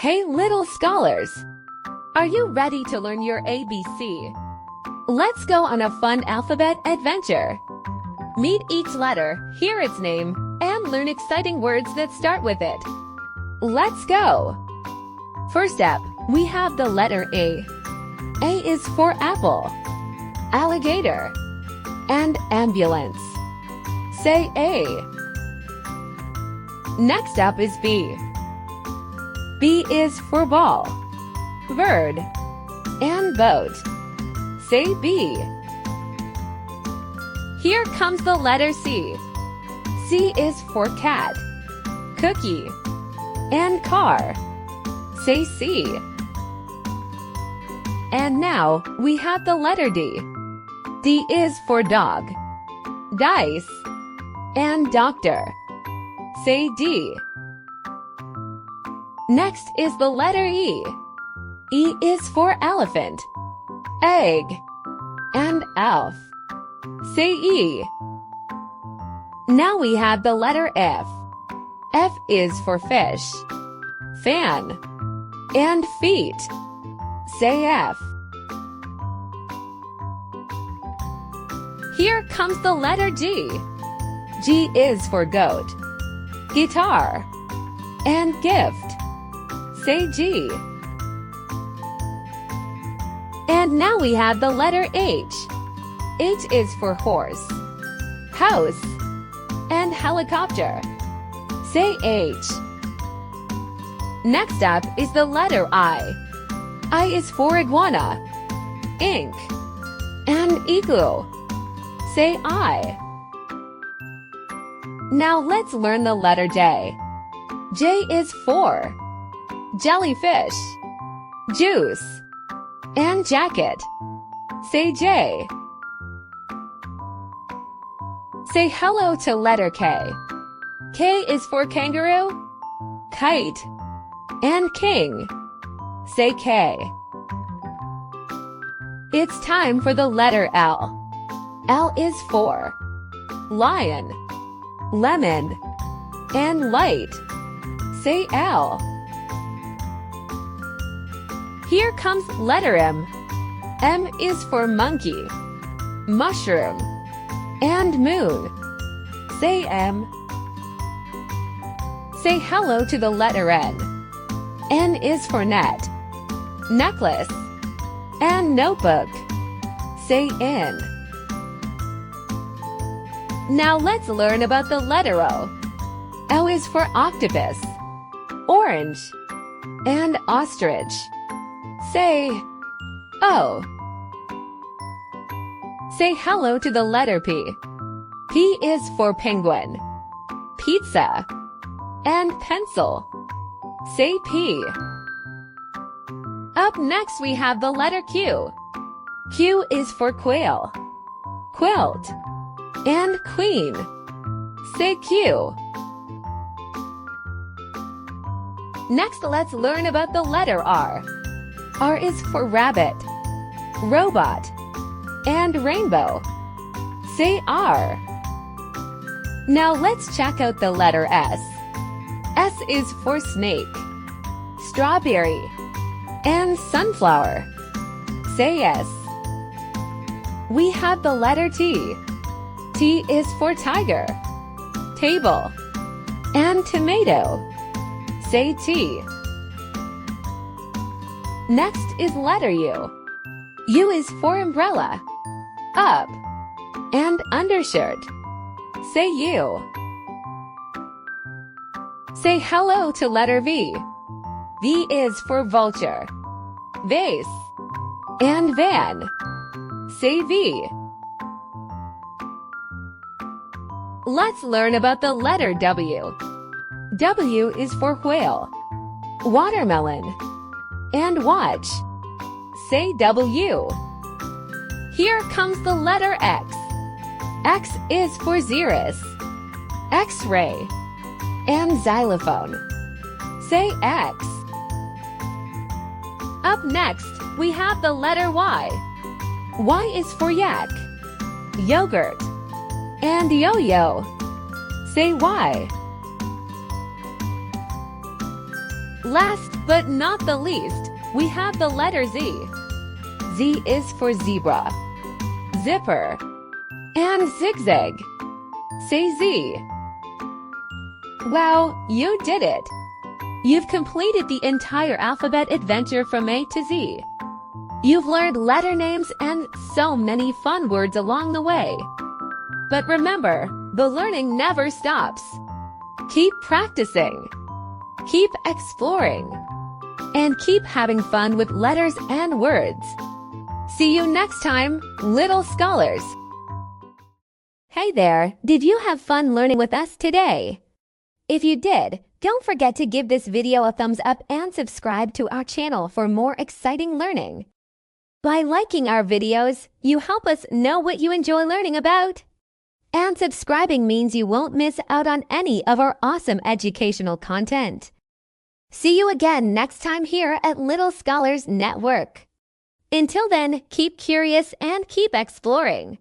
Hey little scholars! Are you ready to learn your ABC? Let's go on a fun alphabet adventure. Meet each letter, hear its name, and learn exciting words that start with it. Let's go! First up, we have the letter A. A is for apple, alligator, and ambulance. Say A. Next up is B. B is for ball, bird, and boat. Say B. Here comes the letter C. C is for cat, cookie, and car. Say C. And now we have the letter D. D is for dog, dice, and doctor. Say D. Next is the letter E. E is for elephant, egg, and elf. Say E. Now we have the letter F. F is for fish, fan, and feet. Say F. Here comes the letter G. G is for goat, guitar, and gift. Say G. And now we have the letter H. H is for horse, house, and helicopter. Say H. Next up is the letter I. I is for iguana, ink, and igloo. Say I. Now let's learn the letter J. J is for jellyfish, juice, and jacket. Say J. Say hello to letter K. K is for kangaroo, kite, and king. Say K. It's time for the letter L. L is for lion, lemon, and light. Say L. Here comes letter M. M is for monkey, mushroom, and moon. Say M. Say hello to the letter N. N is for net, necklace, and notebook. Say N. Now let's learn about the letter O. O is for octopus, orange, and ostrich. Say O. Say hello to the letter P. P is for penguin, pizza, and pencil. Say P. Up next we have the letter Q. Q is for quail, quilt, and queen. Say Q. Next, let's learn about the letter R. R is for rabbit, robot, and rainbow. Say R. Now let's check out the letter S. S is for snake, strawberry, and sunflower. Say S. We have the letter T. T is for tiger, table, and tomato. Say T. Next is letter U. U is for umbrella, up, and undershirt. Say U. Say hello to letter V. V is for vulture, vase, and van. Say V. Let's learn about the letter W. W is for whale, watermelon, and watch. Say W. Here comes the letter X. X is for xeris, X-ray, and xylophone. Say X. Up next, we have the letter Y. Y is for yak, yogurt, and yo-yo. Say Y. Last but not the least, we have the letter Z. Z is for zebra, zipper, and zigzag. Say Z. Wow, you did it! You've completed the entire alphabet adventure from A to Z. You've learned letter names and so many fun words along the way. But remember, the learning never stops. Keep practicing, keep exploring, and keep having fun with letters and words. See you next time, little scholars! Hey there, did you have fun learning with us today? If you did, don't forget to give this video a thumbs up and subscribe to our channel for more exciting learning. By liking our videos, you help us know what you enjoy learning about. And subscribing means you won't miss out on any of our awesome educational content. See you again next time here at Little Scholars Network. Until then, keep curious and keep exploring.